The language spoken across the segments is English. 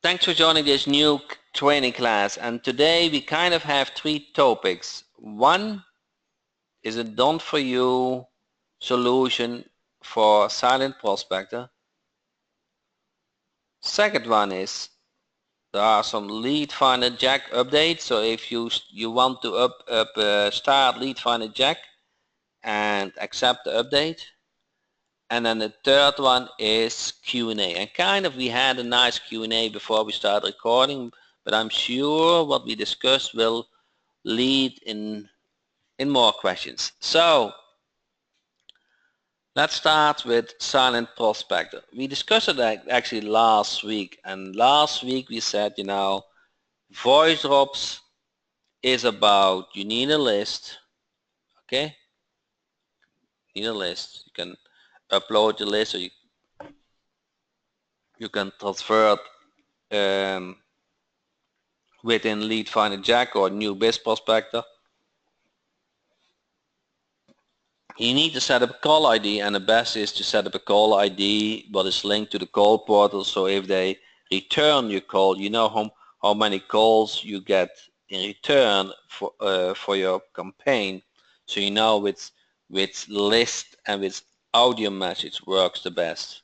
Thanks for joining this new training class, and today we kind of have three topics. One is a done for you solution for Silent Prospector. Second one is there are some lead finder jack updates, so if you want to start lead finder jack and accept the update. And then the third one is Q&A. And kind of we had a nice Q&A before we start recording, but I'm sure what we discussed will lead in more questions. So let's start with Silent Prospector. We discussed it actually last week, and last week we said, voice drops is about you need a list, okay? You need a list. You can upload the list, or you can transfer it within lead finder jack or new biz prospector. You need to set up a call ID, and the best is to set up a call ID what is linked to the call portal, so if they return your call, you know how many calls you get in return for your campaign, so you know which list and which audio message works the best.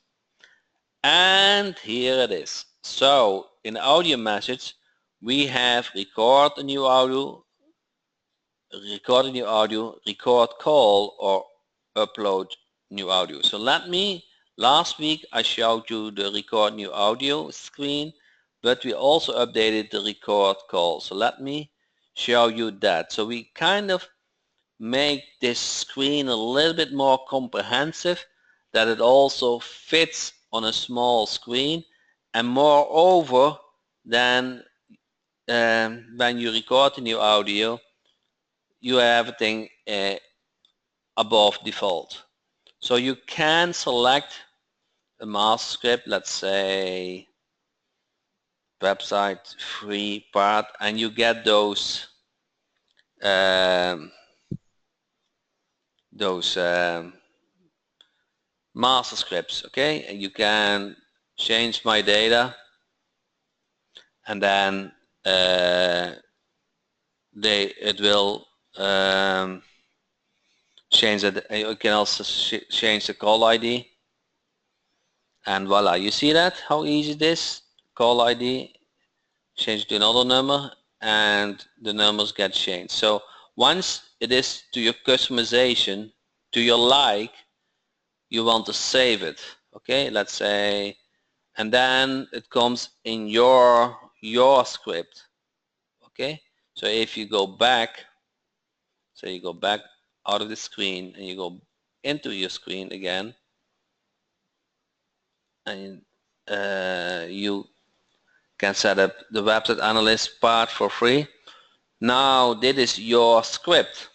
And here it is. So in the audio message we have record a new audio, record call, or upload new audio. So last week I showed you the record new audio screen, but we also updated the record call. So let me show you that. So we kind of make this screen a little bit more comprehensive, that it also fits on a small screen, and moreover then when you record the new audio you have everything above default. So you can select a master script, let's say website free part, and you get those master scripts, okay? And you can change my data, and then it will change it. You can also change the call ID, and voila, you see that how easy it is. Call ID, change to another number, and the numbers get changed. So once it is to your customization, to your like, you want to save it, okay? Let's say, and then it comes in your script, okay? So if you go back, so you go back out of the screen and you go into your screen again, and you can set up the website analyst part for free. Now this is your script,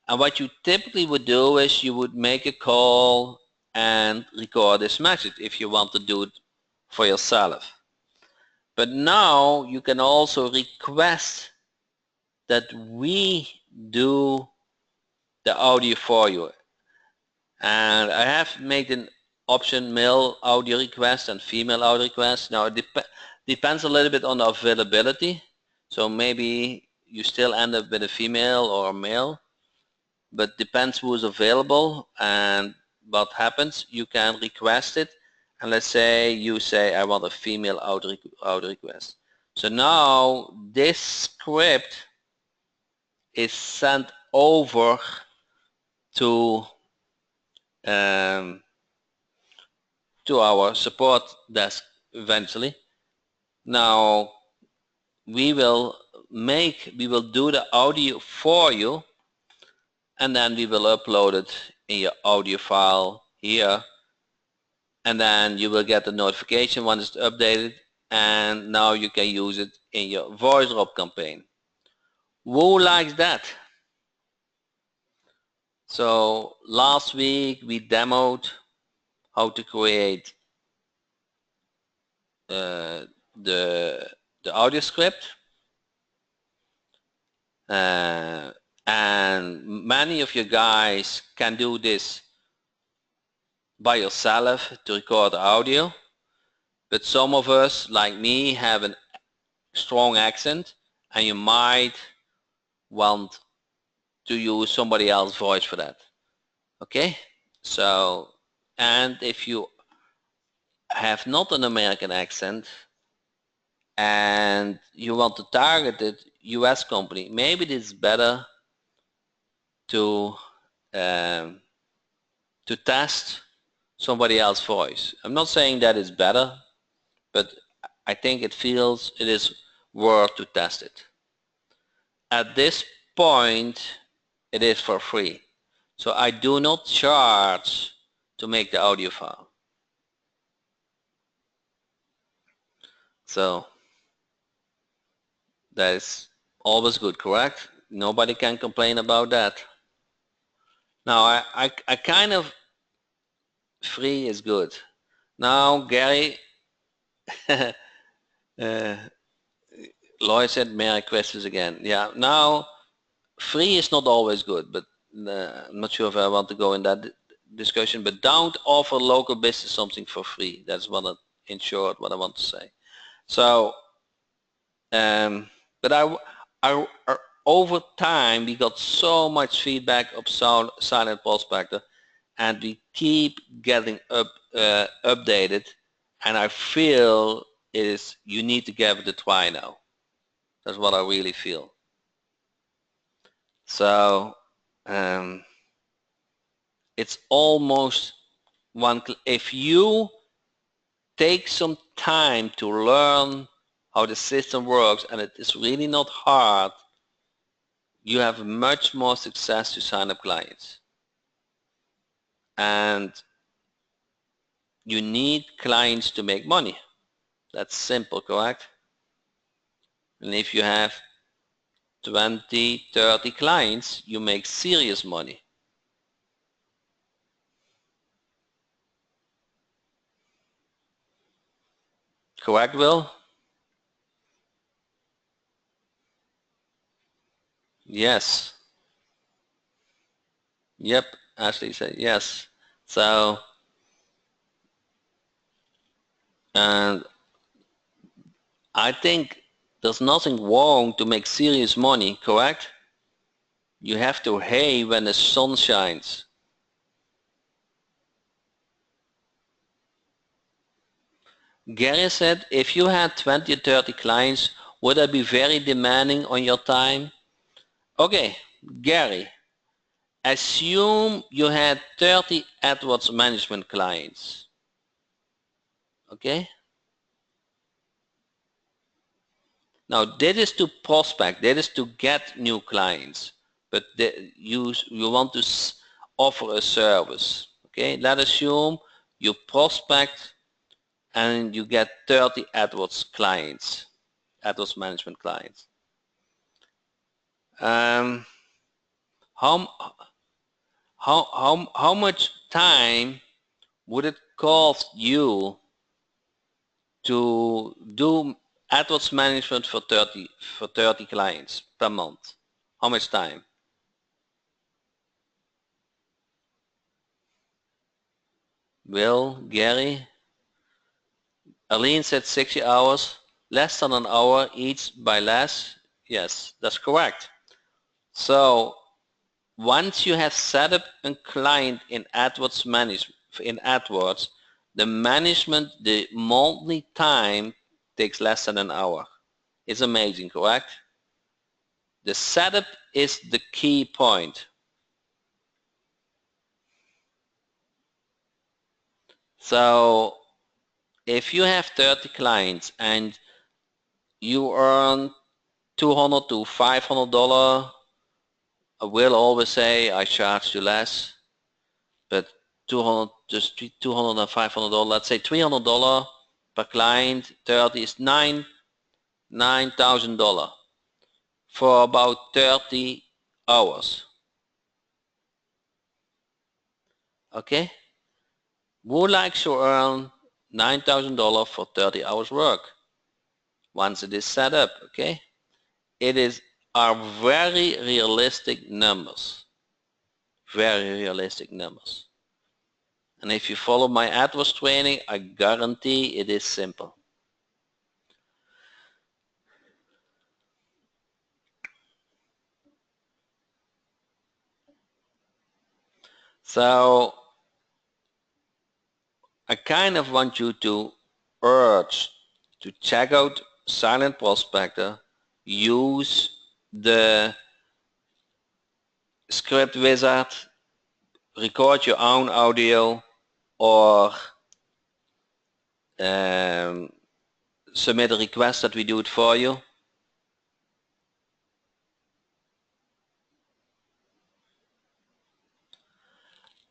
and what you typically would do is you would make a call and record this message if you want to do it for yourself. But now you can also request that we do the audio for you, and I have made an option male audio request and female audio request. Now it depends a little bit on the availability, so maybe you still end up with a female or a male, but depends who is available and what happens. You can request it, and let's say you say I want a female audio request. So now this script is sent over to our support desk eventually. Now we will do the audio for you, and then we will upload it in your audio file here, and then you will get the notification once it's updated, and now you can use it in your voice drop campaign. Who likes that? So last week we demoed how to create the audio script, and many of you guys can do this by yourself to record audio, But some of us, like me, have a strong accent, and you might want to use somebody else's voice for that. Okay? So, and if you have not an American accent and you want to target a US company, maybe it's better to um, test somebody else's voice. I'm not saying that it's better, but I think it is worth to test it. At this point, it is for free. So I do not charge to make the audio file. So that is always good, correct? Nobody can complain about that. Now I kind of, free is good. Now Gary, Lloyd said, may I questions again? Yeah, now free is not always good, but I'm not sure if I want to go in that discussion, but don't offer local business something for free. That's in short, what I want to say. So, but over time, we got so much feedback of Silent Prospector, and we keep getting updated, and I feel you need to give it a try now. That's what I really feel. So it's almost if you take some time to learn how the system works, and it is really not hard, you have much more success to sign up clients. And you need clients to make money. That's simple, correct? And if you have 20, 30 clients, you make serious money. Correct, Will? Yes. Yep, Ashley said yes. So, and I think there's nothing wrong to make serious money, correct? You have to hay when the sun shines. Gary said, if you had 20 or 30 clients, would I be very demanding on your time? Okay, Gary, assume you had 30 AdWords management clients. Okay? Now, that is to prospect, that is to get new clients, but you want to offer a service. Okay? Let's assume you prospect and you get 30 AdWords clients, AdWords management clients. How much time would it cost you to do AdWords management for 30 clients per month? How much time? Will, Gary? Aline said 60 hours, less than an hour each by less. Yes, that's correct. So once you have set up a client in AdWords the management, the monthly time takes less than an hour. It's amazing, correct? The setup is the key point. So if you have 30 clients and you earn $200 to $500, I will always say I charge you less, but 200 just $200 and $500, let's say $300 per client, 30 is $9,000 for about 30 hours. Okay? Who likes to earn $9,000 for 30 hours work? Once it is set up, okay? Are very realistic numbers. Very realistic numbers. And if you follow my AdWords training, I guarantee it is simple. So I kind of want you to urge to check out Silent Prospector, use the script wizard, record your own audio, or submit a request that we do it for you.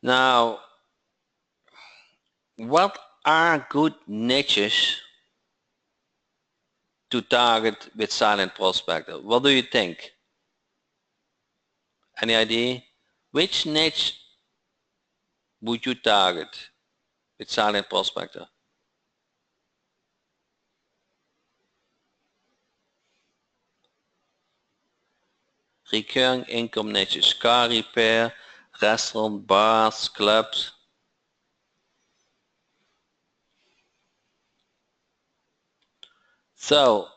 Now, what are good niches to target with Silent Prospector? What do you think? Any idea? Which niche would you target with Silent Prospector? Recurring income niches, car repair, restaurant, bars, clubs. So,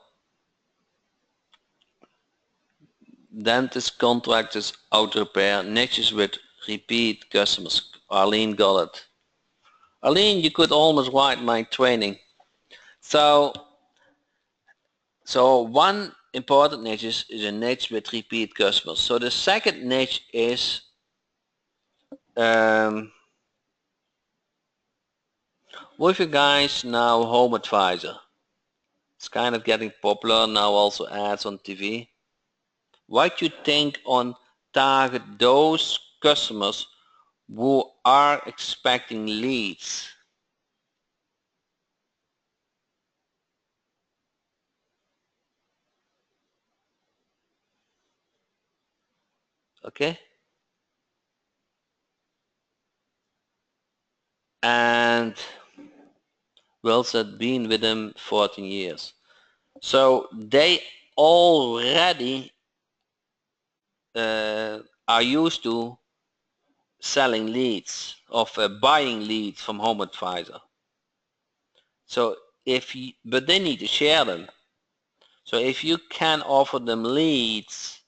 dentist, contractors, auto repair, niches with repeat customers. Arlene got it. Arlene, you could almost write my training. So one important niche is a niche with repeat customers. So the second niche is with you guys now Home Advisor. It's kind of getting popular now, also ads on TV. What you think on target those customers who are expecting leads? Okay? And Will said been with them 14 years. So they already are used to selling leads, of buying leads from Home Advisor. So but they need to share them. So if you can offer them leads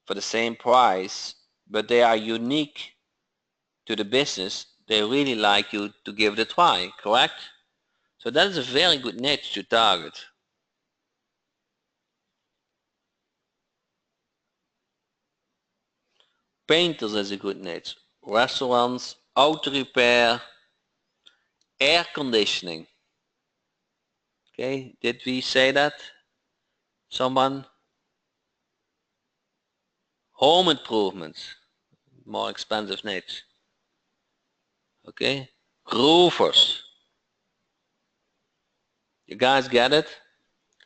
for the same price, but they are unique to the business, they really like you to give it a try, correct? So that is a very good niche to target. Painters is a good niche. Restaurants, auto repair, air conditioning. Okay, did we say that? Someone? Home improvements, more expensive niche. Okay, roofers. You guys get it?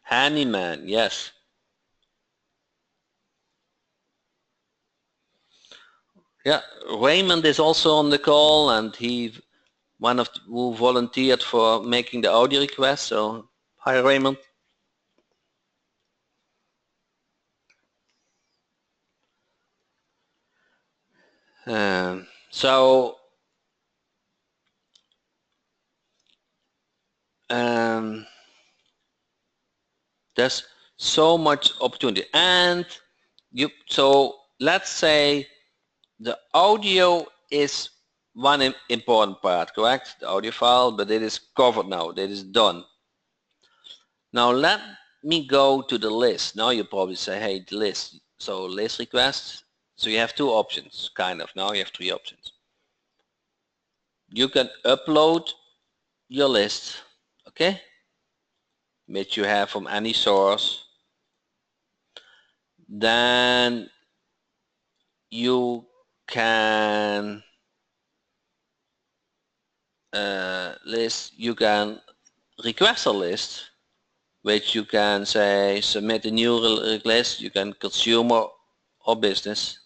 Handyman, yes. Yeah, Raymond is also on the call, and he one of who volunteered for making the audio request. So hi Raymond. So there's so much opportunity, and so let's say the audio is one important part, correct? The audio file, but it is covered now. It is done. Now let me go to the list. Now you probably say, hey, the list. So list requests. So you have two options, kind of. Now you have three options. You can upload your list, okay, which you have from any source. Then you can you can request a list, which you can say submit a new list. You can consumer or business,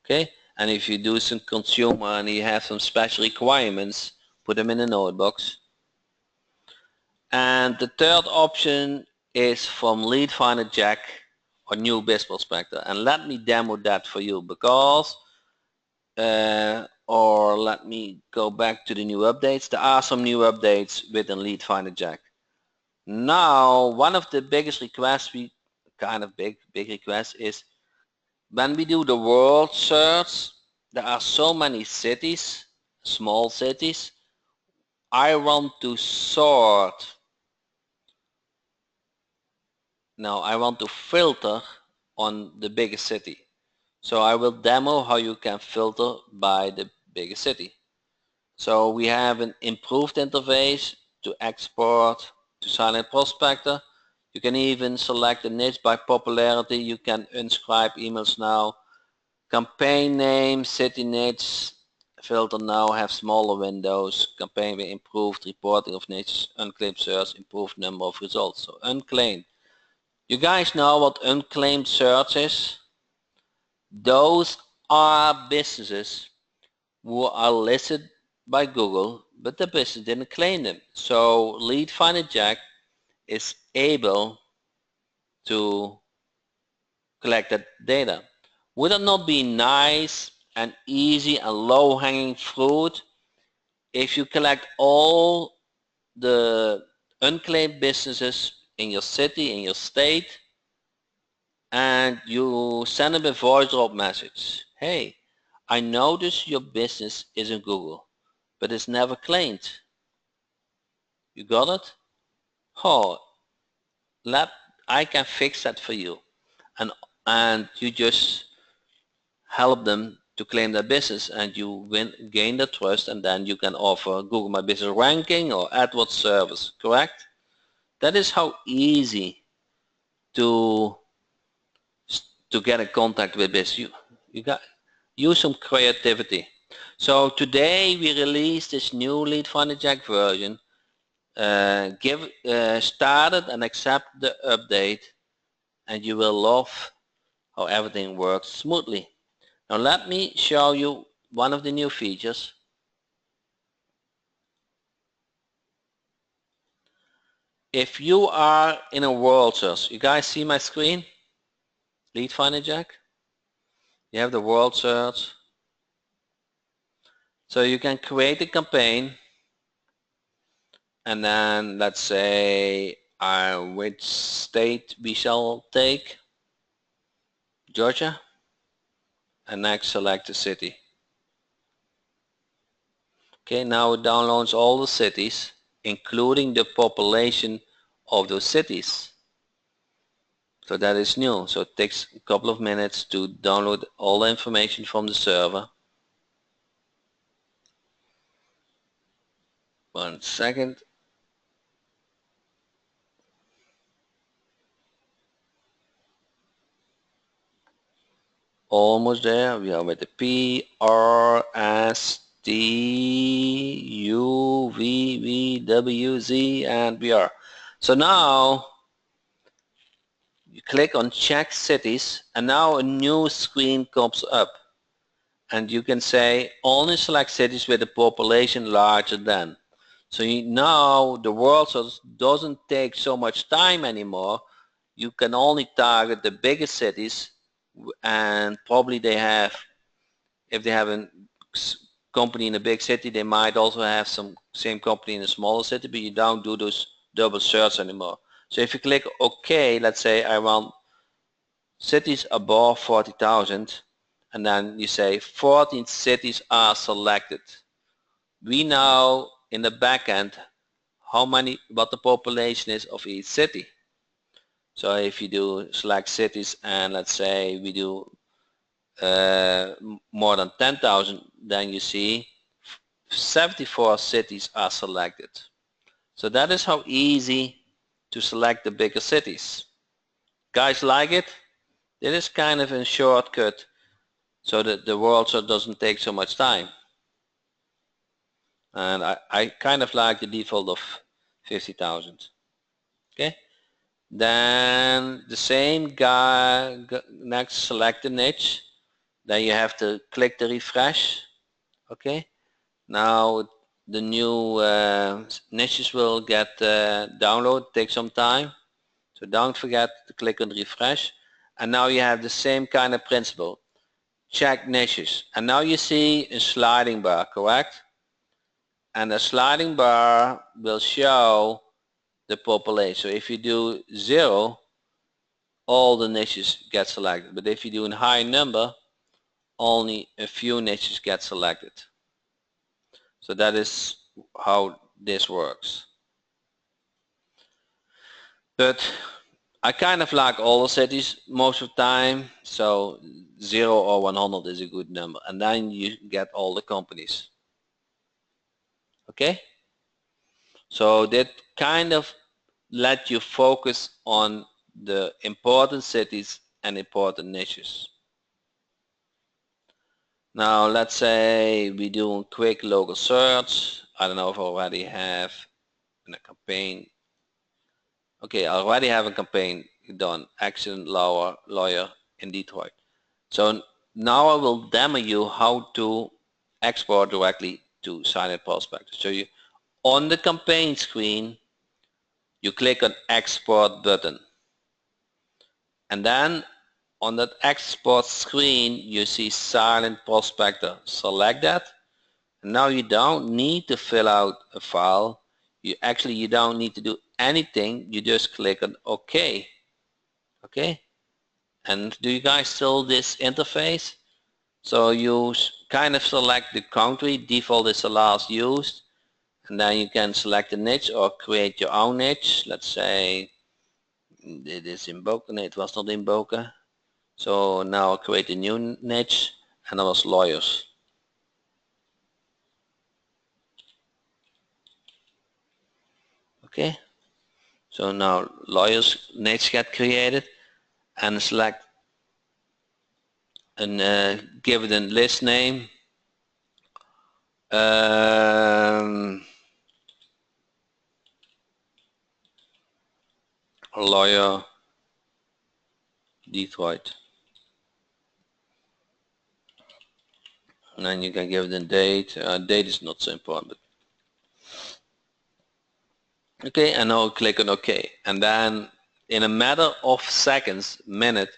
okay. And if you do some consumer and you have some special requirements, put them in a notebox. And the third option is from Lead Finder Jack or New Biz Prospector. And let me demo that for you, because or let me go back to the new updates. There are some new updates within Lead Finder Jack. Now, one of the biggest requests, big request, is when we do the world search, there are so many cities, small cities. I want to sort. Now I want to filter on the biggest city. So I will demo how you can filter by the biggest city. So we have an improved interface to export to Silent Prospector. You can even select a niche by popularity. You can unscribe emails now. Campaign name, city niche, filter now have smaller windows. Campaign with improved reporting of niches, unclaimed search, improved number of results. So unclaimed. You guys know what unclaimed search is? Those are businesses who are listed by Google, but the business didn't claim them. So Lead Finder Jack is able to collect that data. Would it not be nice and easy and low-hanging fruit if you collect all the unclaimed businesses in your city, in your state, and you send them a voice drop message? Hey, I notice your business is in Google, but it's never claimed. You got it? Oh, I can fix that for you. And you just help them to claim their business, and you gain their trust, and then you can offer Google My Business ranking or AdWords service, correct? That is how easy to get in contact with this. You got use some creativity. So today we released this new Lead Finder Jack version. Started and accept the update, and you will love how everything works smoothly. Now let me show you one of the new features. If you are in a world search, you guys see my screen? Lead Finder Jack. You have the world search. So you can create a campaign, and then let's say which state we shall take. Georgia. And next select the city. Okay, now it downloads all the cities, including the population of those cities. So that is new. So it takes a couple of minutes to download all the information from the server. 1 second. Almost there. We are with the PRSTUVVWZ, and we are. So now you click on check cities, and now a new screen comes up, and you can say only select cities with a population larger than. So now the world doesn't take so much time anymore. You can only target the biggest cities, and probably they have, if they have a company in a big city, they might also have some same company in a smaller city, but you don't do those double search anymore. So if you click OK, let's say I want cities above 40,000, and then you say 14 cities are selected. We know in the back end what the population is of each city. So if you do select cities, and let's say we do more than 10,000, then you see 74 cities are selected. So that is how easy to select the bigger cities. Guys like it? It is kind of a shortcut so that the world doesn't take so much time. And I kind of like the default of 50,000. Okay. Then the same guy, next select the niche. Then you have to click the refresh. Okay. Now the new niches will get download, take some time. So don't forget to click on refresh. And now you have the same kind of principle. check niches, and now you see a sliding bar, correct? And the sliding bar will show the population. So if you do 0, all the niches get selected, but if you do a high number, only a few niches get selected. So that is how this works. But I kind of like all the cities most of the time, so 0 or 100 is a good number, and then you get all the companies. Okay, so that kind of let you focus on the important cities and important niches. Now let's say we do a quick local search. I don't know if I already have a campaign. Okay, I already have a campaign done, accident lawyer in Detroit. So now I will demo you how to export directly to Silent Prospector. So you, on the campaign screen, you click on export button. And then on that export screen, you see Silent Prospector. Select that. And now you don't need to fill out a file. You don't need to do anything. You just click on OK. Okay. And do you guys still this interface? So you kind of select the country. Default is the last used. And then you can select a niche or create your own niche. Let's say it is in Boca. No, it was not in Boca. So now I'll create a new niche, and that was lawyers. Okay. So now lawyers niche get created, and select and give it a list name. Lawyer Detroit. And then you can give it a date. Date is not so important. But okay, and now click on OK. And then in a matter of seconds, minute,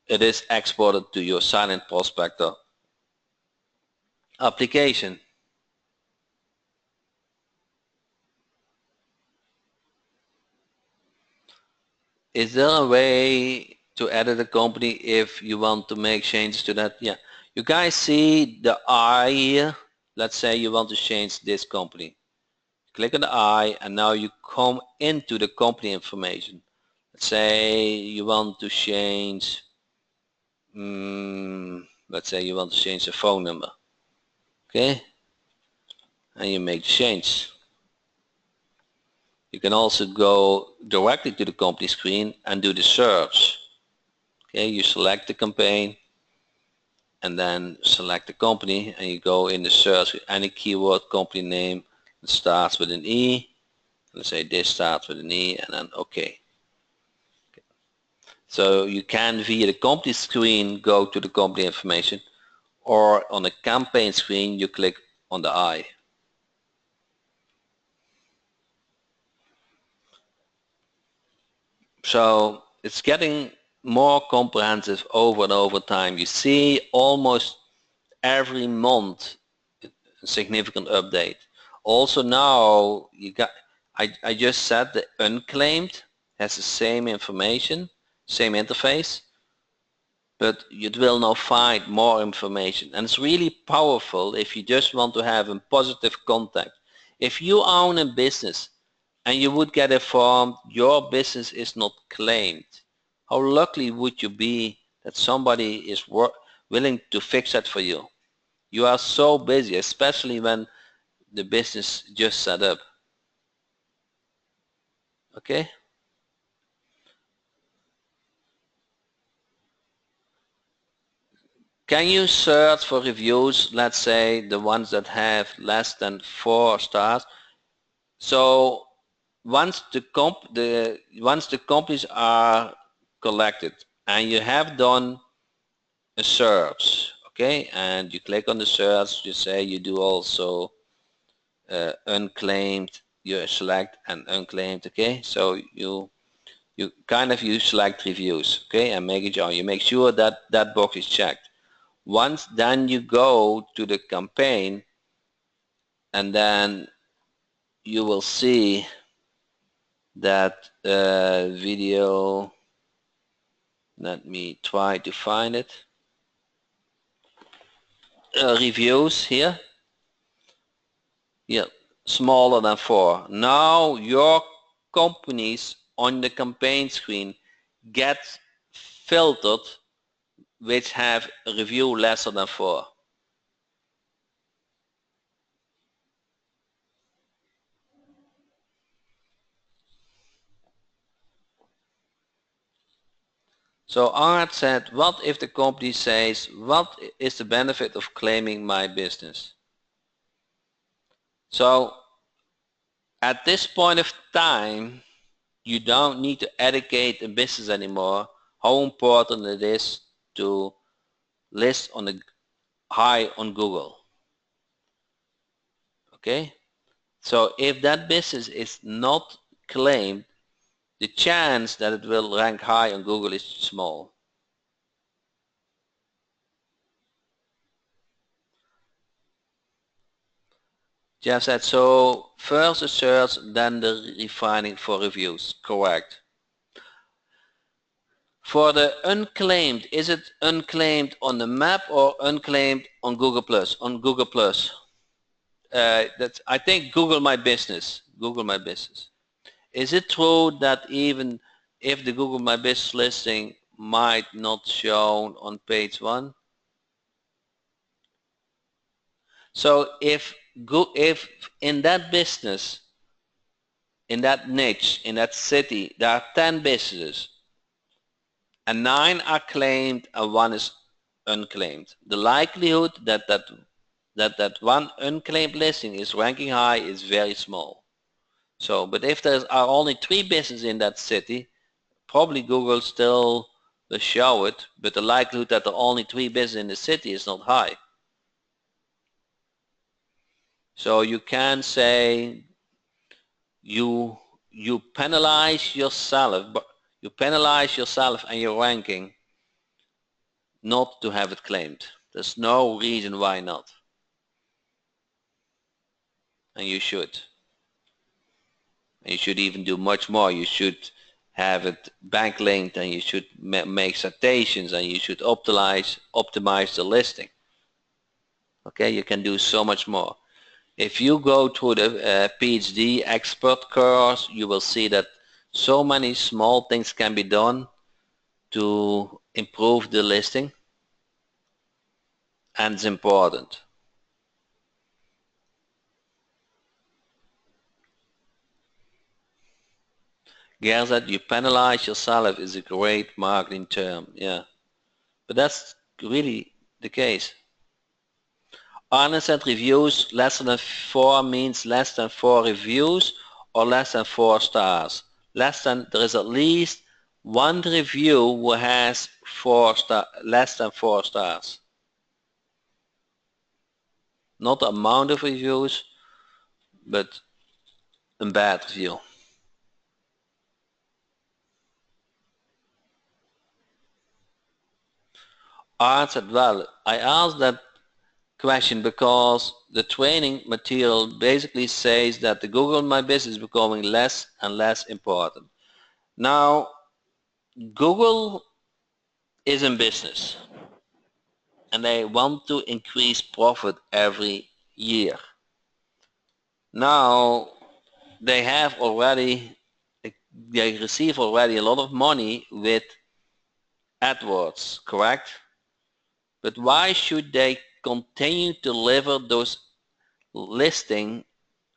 it is exported to your Silent Prospector application. Is there a way to edit a company if you want to make changes to that? Yeah. You guys see the I here? Let's say you want to change this company. Click on the I, and now you come into the company information. Let's say you want to change, let's say you want to change the phone number. Okay? And you make the change. You can also go directly to the company screen and do the search. Okay, you select the campaign and then select the company, and you go in the search with any keyword, company name that starts with an E. Let's say this starts with an E, and then OK. So you can via the company screen go to the company information, or on the campaign screen you click on the I. So it's getting more comprehensive over and over time. You see almost every month a significant update. Also now you got, I just said the unclaimed has the same information, same interface, but you will now find more information, and it's really powerful if you just want to have a positive contact. If you own a business and you would get informed your business is not claimed, how lucky would you be that somebody is willing to fix that for you? You are so busy, especially when the business just set up. Okay? Can you search for reviews, let's say the ones that have less than 4 stars? So once the companies are collected and you have done a search, okay, and you click on the search, you say you do also unclaimed, you select and unclaimed, okay, so you select reviews, okay, and make it on. You make sure that that box is checked. Once then you go to the campaign, and then you will see that video. Let me try to find it. Reviews here. Yeah, smaller than 4. Now your companies on the campaign screen get filtered which have a review lesser than 4. So Art said, what if the company says, what is the benefit of claiming my business? So at this point of time, you don't need to educate the business anymore how important it is to list on the high on Google. Okay? So if that business is not claimed, the chance that it will rank high on Google is small. Jeff said, so first the search, then the refining for reviews. Correct. For the unclaimed, is it unclaimed on the map or unclaimed on Google Plus? On Google Plus. That's, I think, Google My Business. Google My Business. Is it true that even if the Google My Business listing might not show on page 1? So if in that business, in that niche, in that city, there are 10 businesses and 9 are claimed and 1 is unclaimed, the likelihood that one unclaimed listing is ranking high is very small. So, but if there are only 3 businesses in that city, probably Google still will show it, but the likelihood that there are only 3 businesses in the city is not high. So you can say you penalize yourself, but you penalize yourself and your ranking not to have it claimed. There's no reason why not. And you should. And you should even do much more. You should have it backlinked, and you should make citations, and you should optimize the listing. Okay, you can do so much more. If you go through the PhD expert course, you will see that so many small things can be done to improve the listing, and it's important. Gerhard, you penalize yourself is a great marketing term, yeah. But that's really the case. Arne said reviews less than 4 means less than 4 reviews or less than 4 stars. There is at least 1 review who has less than 4 stars. Not the amount of reviews, but a bad review. Art said, well, I asked that question because the training material basically says that the Google My Business is becoming less and less important. Now, Google is in business and they want to increase profit every year. Now, they receive already a lot of money with AdWords, correct? But why should they continue to deliver those listings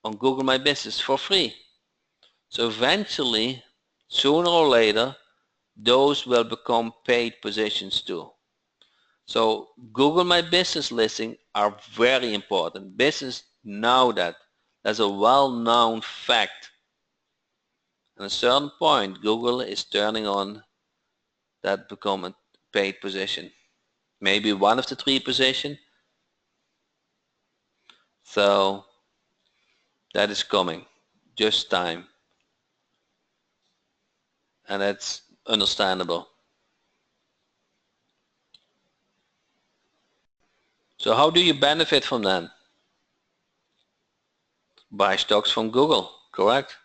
on Google My Business for free? So eventually, sooner or later, those will become paid positions too. So Google My Business listings are very important. Business know that. That's a well-known fact. At a certain point, Google is turning on that become a paid position. Maybe one of the 3 positions. So that is coming. Just time. And that's understandable. So how do you benefit from them? Buy stocks from Google, correct?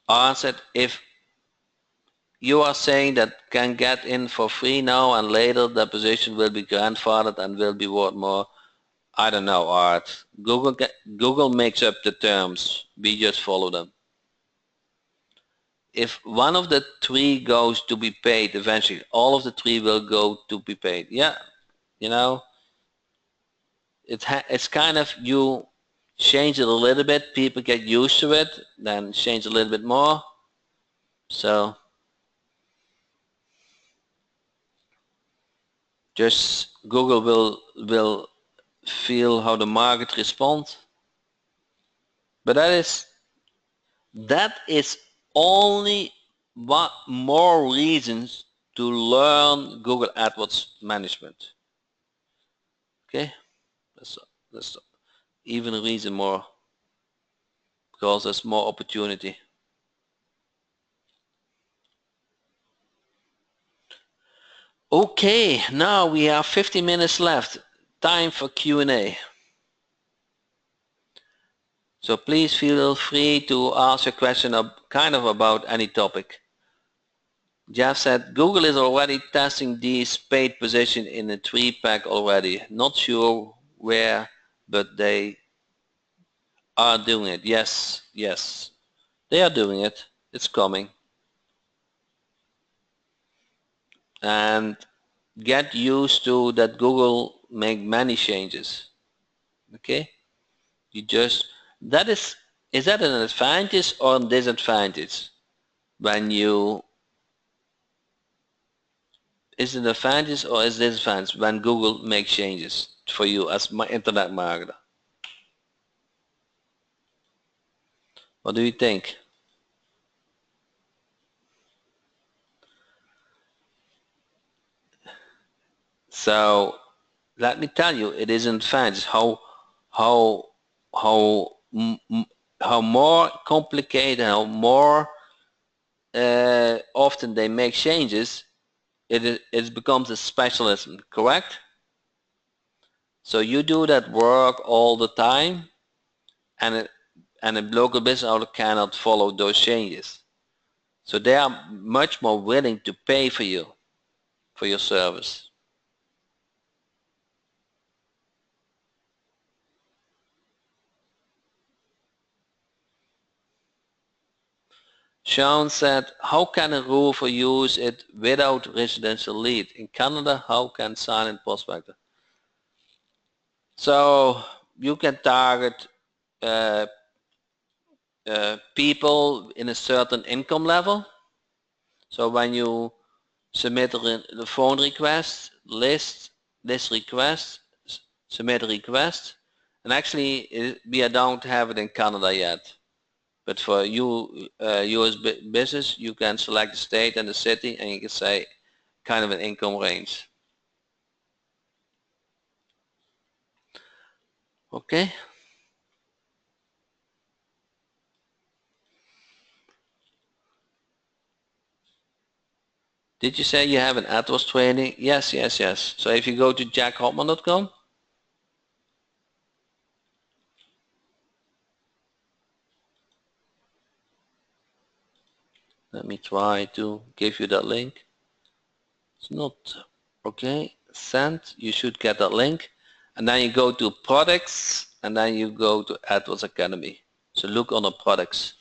Answered, if you are saying that can get in for free now and later the position will be grandfathered and will be worth more. I don't know, Art. Google makes up the terms. We just follow them. If one of the three goes to be paid, eventually all of the three will go to be paid. Yeah, you know, it's kind of, you change it a little bit, people get used to it, then change a little bit more. So just Google will feel how the market responds. But that is only one more reasons to learn Google AdWords management. Okay, that's even a reason more, because there's more opportunity. Okay, now we have 50 minutes left. Time for Q&A. So please feel free to ask a question kind of about any topic. Jeff said, Google is already testing these paid position in a 3-pack already. Not sure where, but they are doing it. Yes, yes. They are doing it. It's coming. And get used to that Google make many changes. Okay? You just, is that an advantage or a disadvantage? When you, is it an advantage or is it disadvantage when Google makes changes for you as my internet marketer? What do you think? So let me tell you, it is in fact how how how more complicated, how more often they make changes, it becomes a specialism, correct? So you do that work all the time, and a local business owner cannot follow those changes. So they are much more willing to pay for you, for your service. Sean said, how can a roofer use it without residential lead? In Canada, how can silent prospector? So you can target uh, people in a certain income level. So when you submit the phone request, list request, submit a request, and actually we don't have it in Canada yet. But for you, US business, you can select the state and the city, and you can say kind of an income range. Okay. Did you say you have an AdWords training? Yes, yes, yes. So if you go to jackhopman.com, let me try to give you that link. It's not okay. Send. You should get that link, and then you go to products, and then you go to AdWords Academy. So look on the products.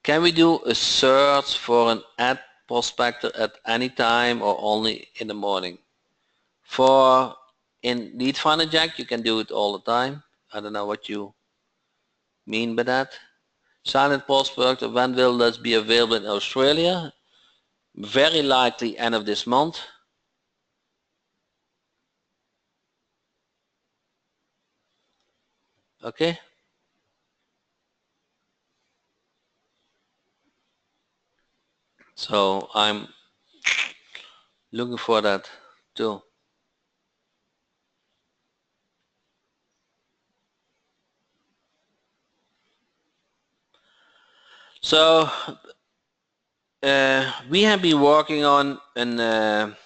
Can we do a search for an ad prospector at any time or only in the morning? For in Lead Funnel Jack, you can do it all the time. I don't know what you mean by that. Silent prospector, when will this be available in Australia? Very likely end of this month. Okay. So I'm looking for that too. So we have been working on an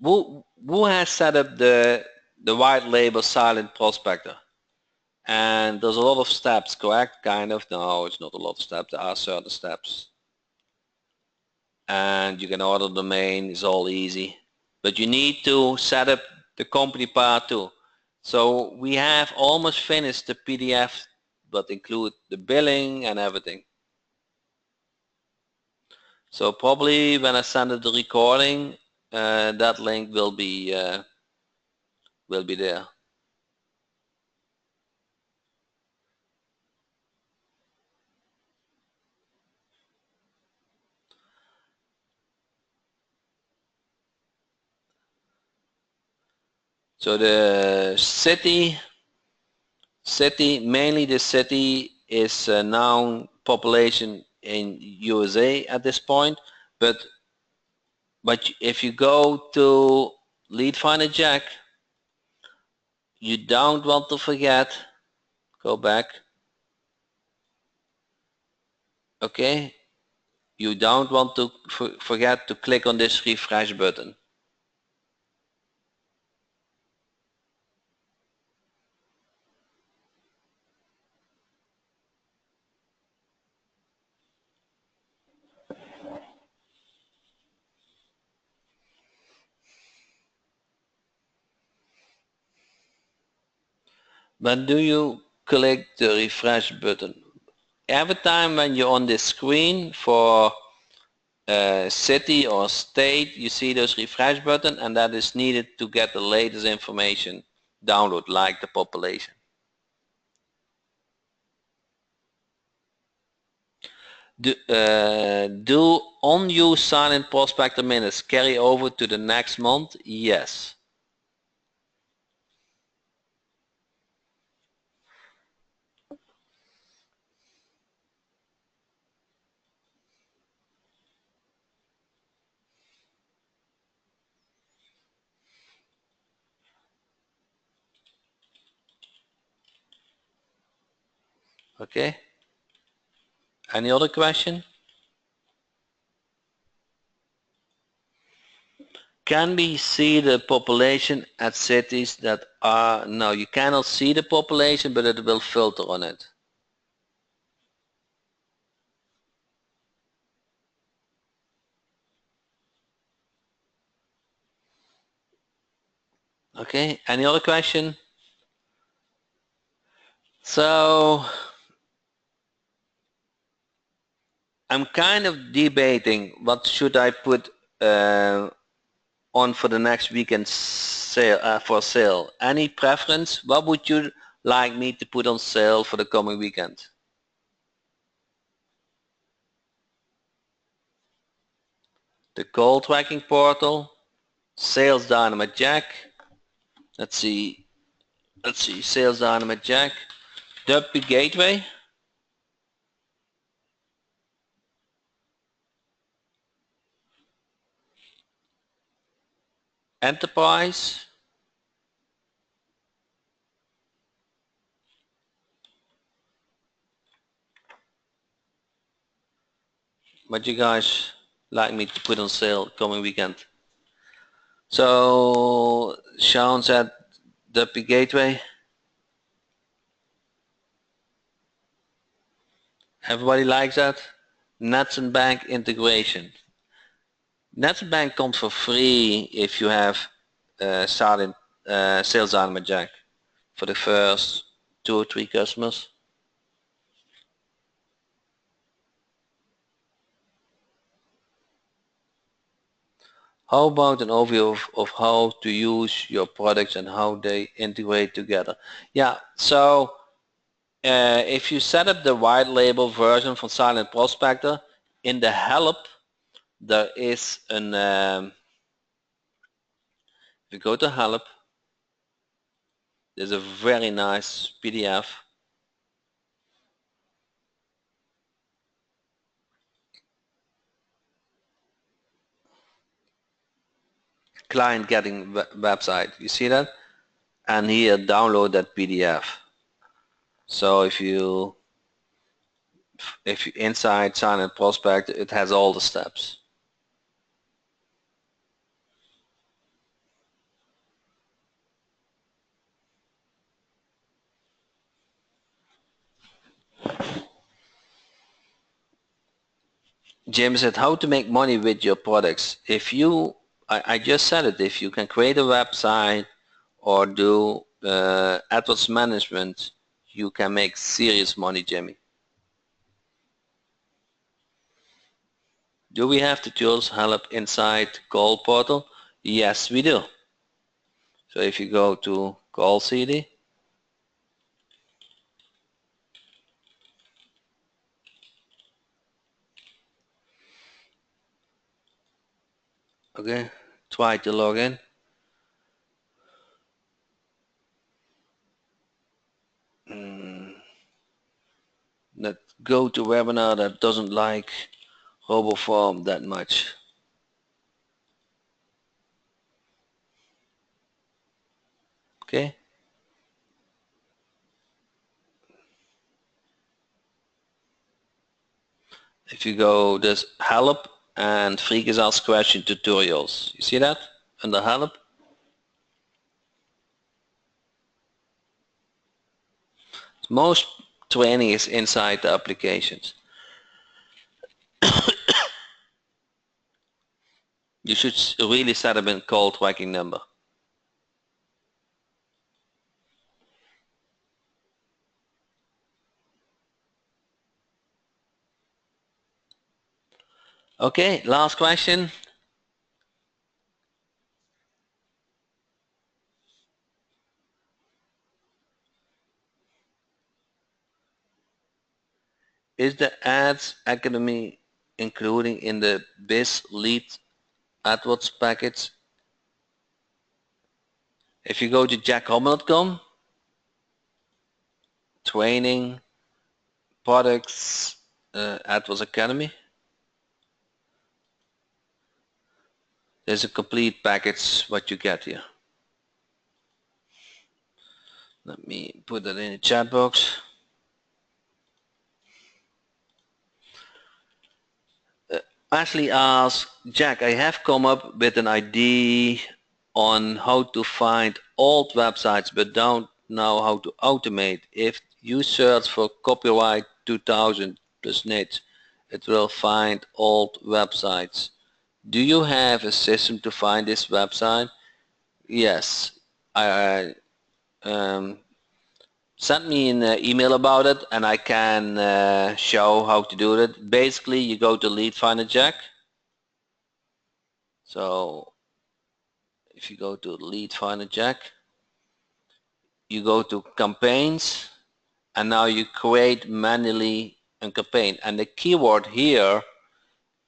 who has set up the white label silent prospector, and there's a lot of steps, correct? Kind of. No, it's not a lot of steps. There are certain steps, and you can order the domain. It's all easy, but you need to set up the company part too. So we have almost finished the PDF, but include the billing and everything. So probably when I send it the recording, that link will be there. So the city, mainly the city is now population in USA at this point, but if you go to Lead Finder Jack, you don't want to forget, go back, okay, you don't want to forget to click on this refresh button. When do you click the refresh button? Every time when you're on this screen for city or state, you see those refresh button, and that is needed to get the latest information download, like the population. Do unused silent prospector minutes carry over to the next month? Yes. Okay. Any other question? Can we see the population at cities that are, no, you cannot see the population, but it will filter on it. Okay, any other question? So I'm kind of debating what should I put on for the next weekend sale, for sale. Any preference? What would you like me to put on sale for the coming weekend? The call tracking portal, Sales Dynamite Jack. Let's see, Sales Dynamite Jack, WP Gateway, Enterprise, what you guys like me to put on sale coming weekend? So Sean said WP Gateway. Everybody likes that. Nets and Bank integration. Nets and Bank comes for free if you have started Sales Dynamite Jack for the first 2 or 3 customers. How about an overview of how to use your products and how they integrate together? Yeah, so if you set up the white label version from Silent Prospector, in the help there is an, if you go to help, there's a very nice PDF. Client getting website, you see that? And here download that PDF. So if you if you inside sign in Prospector, it has all the steps. Jim said, how to make money with your products. If you, I just said it, if you can create a website or do AdWords management, you can make serious money, Jimmy. Do we have the tools help inside Call Portal? Yes, we do. So if you go to Call CD, okay, try to log in. That go to webinar that doesn't like RoboForm that much. Okay. If you go this help and Freak ask question tutorials. You see that under help? Most training is inside the applications. You should really set up a call tracking number. Okay, last question. Is the Ads Academy including in the Biz Lead AdWords package? If you go to jackhopman.com, training, products, AdWords Academy, there's a complete package what you get here. Let me put that in the chat box. Ashley asks, Jack, I have come up with an idea on how to find old websites but don't know how to automate. If you search for copyright 2000 plus niche, it will find old websites. Do you have a system to find this website? Yes. Send me an email about it and I can show how to do it. Basically, you go to Lead Finder Jack. So if you go to Lead Finder Jack, you go to campaigns and now you create manually a campaign. And the keyword here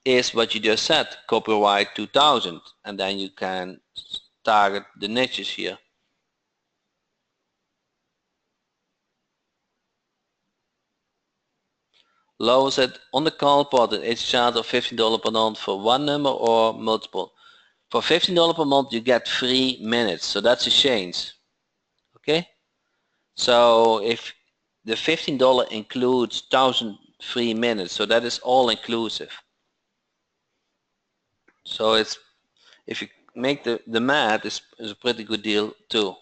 is what you just said, copyright 2000. And then you can target the niches here. Lower said, on the call portal, it's a charge of $15 per month for one number or multiple. For $15 per month, you get 3 minutes. So that's a change. Okay? So if the $15 includes 1,000 free minutes, so that is all inclusive. So it's, if you make the math, is a pretty good deal too.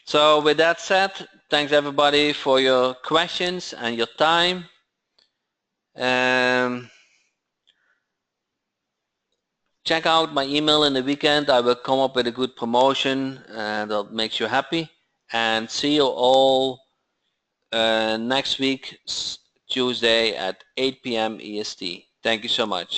So with that said, thanks everybody for your questions and your time. Check out my email in the weekend. I will come up with a good promotion that makes you happy. And see you all next week, Tuesday at 8 p.m. EST. Thank you so much.